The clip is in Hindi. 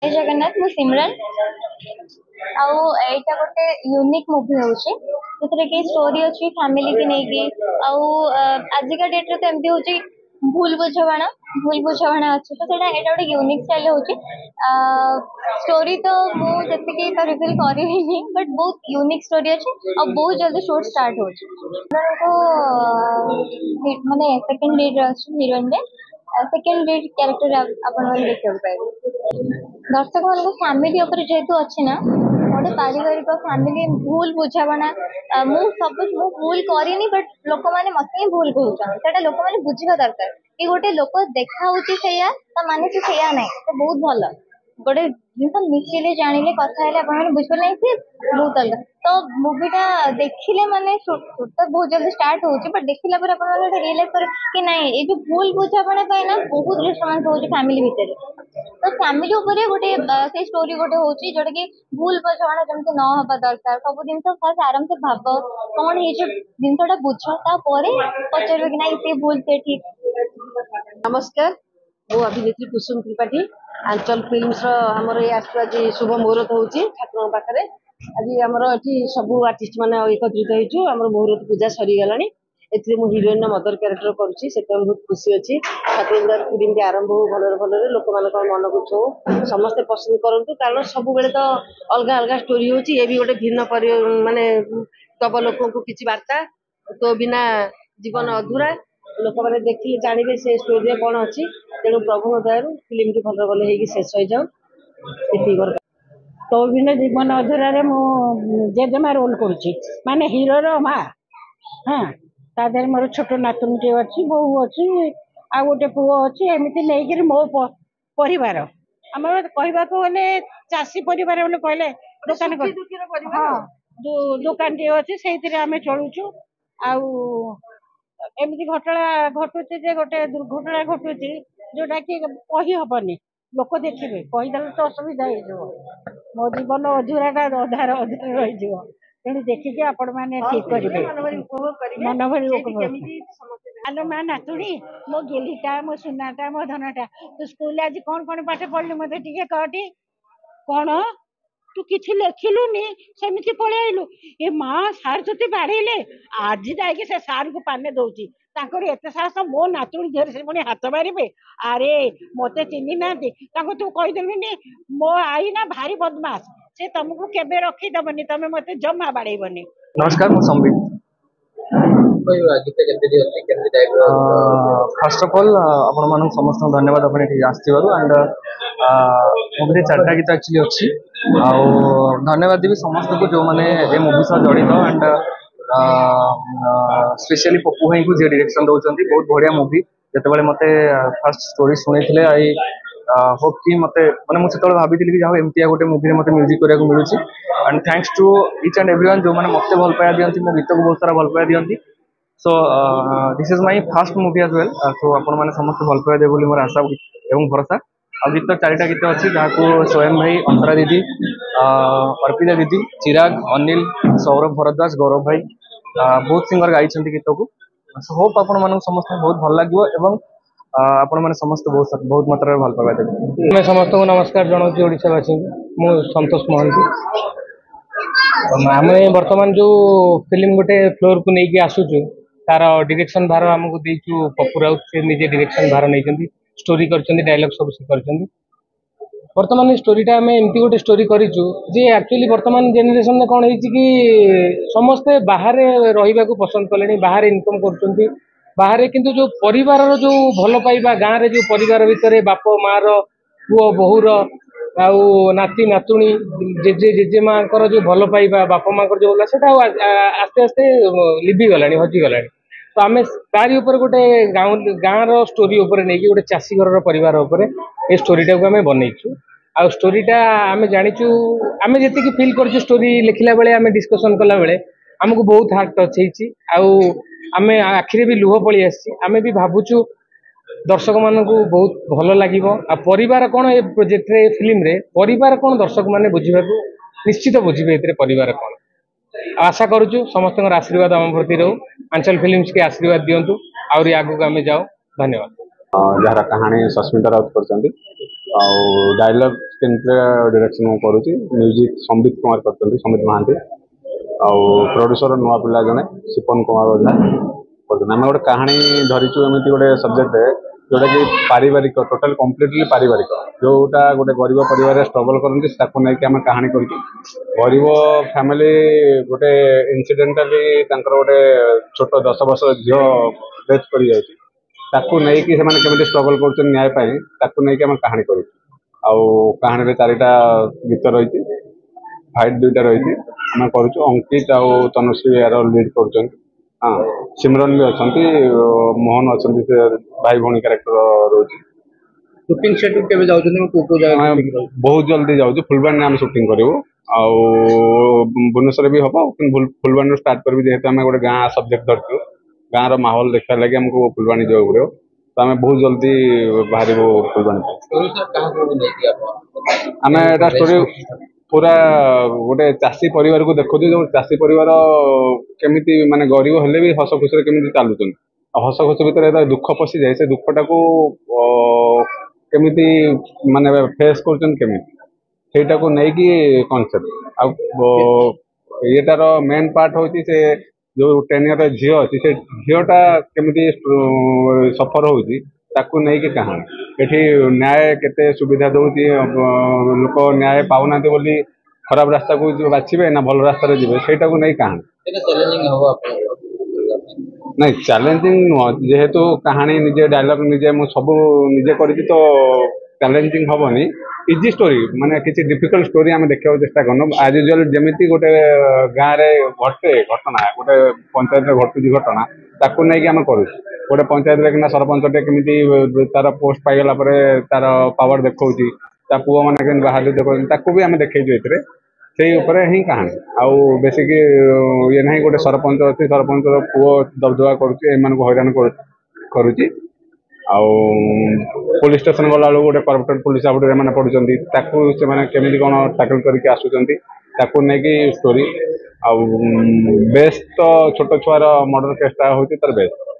जय जगन्नाथ मु सिमरन आउ एटा गोटे यूनिक मूवी होची जेतरे कि स्टोरी अछि फैमिली की नेकी आउ आजिका डेट रे तो एमती होची भूल बुझावना अछि तो सेटा एटा गोटे यूनिक स्टाइल होची स्टोरी तो मु जति कि तो रिवील करिनी बट बहुत यूनिक स्टोरी अछि और बहुत जल्दी शूट स्टार्ट होची को माने सेकंड लीड अछि हीरोइन ने सेकंड लीड कैरेक्टर आपण माने देखियो पाइबे दर्शक मान फैमिली जेहेतु अच्छी ना गोटे पारिवारिक फैमिली भूल बुझावना मु सब मु भूल करनी बट लोक मैंने मत ही भूल कहते लोक मैंने बुझा दरकार कि गोटे लोक देखा माने ना तो बहुत भल गोटे जिन मिसिले जानिले कथा बुझे बहुत अलग तो मुवीटा देखिले माने शूट तो बहुत जल्दी स्टार्ट होची बट देखिला पर रियलाइज कर कि नहीं ये जो भूल बुझापणा ना बहुत डिस्टर्बेंस होची फैमिली भितर तो फैमिली ऊपर गोटे से स्टोरी गोटे होची जोटा कि भूल बुझापणा जमती न हवा दरकार सब जिन फर्स्ट आराम से भाव कौन ये जो जिनटा बुझ पचार कि ना से भूल से ठीक। नमस्कार मु अभिनेत्री कुसुम त्रिपाठी आंचल फिल्म्स आमर ये आज शुभ मुहूर्त होची ठाकुर पाखे आज आमर ये सब आर्टिस्ट मैंने एकत्रित होइछु आमर मुहूर्त पूजा सरी गलानी एथि मु हीरोइन मदर कैरेक्टर करूची से बहुत खुशी अच्छी ठाकुर फिल्म के आरंभ हो भलरे भलरे लोक मान मन को छो समस्ते पसंद करूँ कारण सब बेले तो अलग अलग स्टोरी होची ये भी गोटे भिन्न माने तब लोक को किसी वार्ता तो बिना जीवन अधूरा लोक मैंने देखिए जानवे से स्टोरी कौन अच्छी तेणु प्रभु दयारू फिल्म टी भल भल शेष हो जाऊ तो बिना जीवन अधूरा मु जेजेमा रोल करुच्ची माने हीरोर माँ हाँ तादर मोर छोट नातुनटे अच्छी बो अच्छी आ गोटे पुओ अच्छी एमती नहीं मो परिवार आम कहवा गले चाषी परिवार बोले कहले दुकान हाँ दुकान टे अच्छी से आम चलुचु एमती घटना घटुची जे गोटे दुर्घटना घटुची जोटा कि कही हबनी लोक देखिए कहीदेले तो असुविधा हो मो जीवन अधूराटा अधार अधार रही तेणु देखिए आपण मैंने ठीक करेंगे मन भरी आलो माँ नातुणी मो गेलीटा मो सुनाटा मो धनटा तू स्कूल आज कौन कौन पाठ पढ़लु मत टे कहटी कौन तू किसी लिखिलुनि सेमती पलैलु ए माँ सार तुझे बाड़े आज जाकि से सार को पाने दौची एत साहस मो नातुणी झील से पुणी हाथ मारे अरे मत चिन्ह ना तू कहीदेलुनि मो आई ना भारी बदमाश से तुमको केबे रखीदबनी तुम मत जमा बाड़ेबनी। नमस्कार मु संबित फर्स्ट ऑफ ऑल आपण मान समस्त धन्यवाद अपने आसथिबारु एंड मूवी चार्टा गीत एक्चुअली अच्छी धन्यवाद देवी समस्त को जो मैंने ये मूवी सह जड़ित एंड स्पेशली पप्पू भाई को जी डायरेक्शन दौरान बहुत बढ़िया मूवी जिते मत फर्स्ट स्टोरी शुणी आई होप कि मत मैंने मुझे भाभी कि जहाँ एमती गोटे मूवी मत म्यूजिक करने मिलूँ and thanks to each and everyone जो मैंने मत भल पाया दिखती मो गीत को बहुत सारा भल पाया दिखती so this is my first movie as well so आपण मैंने समस्त भल पाया देव मोर आशा एवं भरोसा आ गीत चारिटा गीत अच्छी जहाँ स्वयं भाई अंतरा दीदी अर्पिता दीदी चिराग अनिल सौरभ भरद्वाज गौरव भाई बहुत सिंगर गाई गीत को सो होप आपण मान समस्त बहुत भल लगे आपण मैंने समस्त बहुत मात्रा भल पावा देवे मैं समस्त को नमस्कार जनाऊँ ओडावासी मु संतोष महंती आम बर्तमान जो फिल्म गोटे फ्लोर को लेकिन आसुचु तार डायरेक्शन भार आमको देचु पप्पू राउत से निजे डायरेक्शन भार नहीं स्टोरी कर डायलॉग सब से कर बर्तमान स्टोरीटा आम एमती गोटे स्टोरी करूँ जे एक्चुअली बर्तमान जेनेरेशन में कौन कि समस्ते बाहर रहा पसंद कले बाहर इनकम कर बाहर किंतु जो परिवार जो भल पाइबा गाँव में जो परिवार भितर बाप माँ पुओ बोहूर आउ नाती नातुणी जेजे जेजेमा जो भल पाइबा बाप माँ जो होला सेटा आस्ते आस्ते लिभिगला हजिगला तो आम तारी उपर गोटे गाँव स्टोरी उपर नहीं गोटे चाषी घर परिवार उपर ए स्टोरीटा को आम बनईचु आ स्टोरीटा आम जाचु आम जी फिल कर स्टोरी लिखला बेले आम डिस्कसन कला बेले आमको बहुत हार्ट टच होती आम आखिरे भी लुह पड़ी आम भी भावुचु दर्शक मान बहुत भल लगे आ परिवार कौन ए प्रोजेक्ट रे फिल्म रे परिवार कौन दर्शक मैंने बुझा निश्चित बुझे परिवार कौन आशा करुचु समस्त आशीर्वाद आम प्रति रो आंचल फिल्म्स के आशीर्वाद दिंतु आगे आगू आम जाओ धन्यवाद। जार कहानी सस्मिता राउत कर डायलॉग स्क्रीन प्ले डायरेक्शन मु करूची म्यूजिक संबित कुमार करते संबित महांती प्रोड्यूसर नुआ पिला जने सिपन कुमार ओझा आम गोटे कहानी धरीचु एमती गोटे सब्जेक्ट जोटा कि पारिवारिक टोटाल कम्प्लीटली पारिवारिक जोटा गोटे गरीब परिवार स्ट्रगल करती नहीं आम कहानी कर गरीब फैमिली गोटे इनसीडेंटाली गोटे छोट 10 वर्ष झील डेथ कर स्ट्रगल कर न्याय नहीं आम कहानी कर कहानी चारिटा गीत रही फाइट 2टा रही आम करुँ अंकित आउ तनुश्री यार लीड कर हाँ सिमरन भी अच्छा मोहन अच्छा भाई भौणी क्यारेक्टर रोचे शूटिंग शेड्यूल केबे जाउछन बहुत जल्दी जाऊँ फुलबाणी आम शूटिंग करूँ आउ भुवनेश्वर भी हम फुलबाणी स्टार्ट करी जेहेतु आम गोटे गाँ सब्जेक्ट धरचु गाँव माहौल देखा लगे आमको फुलबाणी जाऊ पड़ो तो आम बहुत जल्दी बाहर फुलबाणी आम एटा स्टोरी पूरा गोटे चाषी परिवार को देखु जो चाषी परिवार केमिति माने गरीब हेले भी हस खुशी केमिति चलुचन हस खुशी भितर दुख पशि जाए से दुखटा को केमिति माने फेस करचन केमिति सेटा को नहीं कि कॉन्सेप्ट आ येटार मेन पार्ट होची से जो 10 ईयर झील अच्छी से झीलटा केमिति सफर होची ताकू नहीं कि कहानी एठी न्याय केते सुविधा दउची लोक न्याय पाउना बोली खराब रास्ता को जो बाछिबे ना भल रास्ता जीवे सेटा को नहीं कहानी चैलेंजिंग हो नहीं चैलेंजिंग नुह जेहेतु कहानी निजे डायलॉग निजे मु सब निजे करी तो चैलेंजिंग हबनी इजी स्टोरी माने किसी डिफिकल्ट स्टोरी आम देखा चेष्टा करनु आज यूजुअल जमीती गोटे गाँव में घटे घटना गोटे पंचायत घटुची घटना ताकू नहीं आम करूँ गोटे पंचायत कि सरपंच केमी तार पोस्ट पाइगला तार पावर देखा पुओ मैंने के बाहर देखा भी आम देखु से ही कहानी आउ बेसिक ये ना गोटे सरपंच अच्छी सरपंच पुओ दबदबा करुँच हैरान करुँची पुलिस स्टेशन गला गोटे करप्टेड पुलिस आउटे मैंने पढ़ुंट केमी कौन टैकल करके आसुँच नहीं स्टोरी बेस्ट तो छोट छुआर मर्डर केसटा हूँ तार बेस्ट